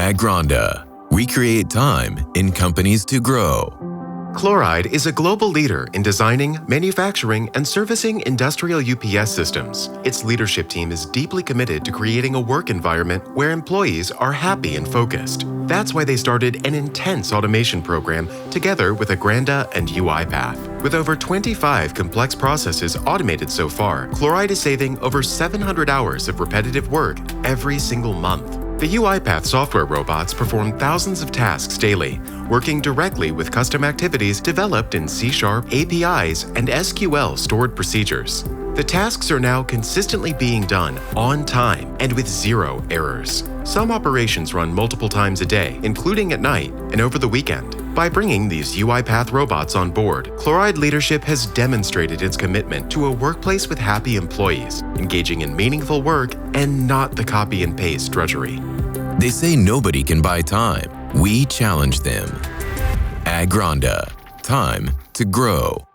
Aggranda. We create time in companies to grow. Chloride is a global leader in designing, manufacturing, and servicing industrial UPS systems. Its leadership team is deeply committed to creating a work environment where employees are happy and focused. That's why they started an intense automation program together with Aggranda and UiPath. With over 25 complex processes automated so far, Chloride is saving over 700 hours of repetitive work every single month. The UiPath Software Robots perform thousands of tasks daily, working directly with custom activities developed in C#, APIs, and SQL stored procedures. The tasks are now consistently being done on time and with zero errors. Some operations run multiple times a day, including at night and over the weekend. By bringing these UiPath robots on board, Chloride leadership has demonstrated its commitment to a workplace with happy employees, engaging in meaningful work and not the copy and paste drudgery. They say nobody can buy time. We challenge them. Aggranda. Time to grow.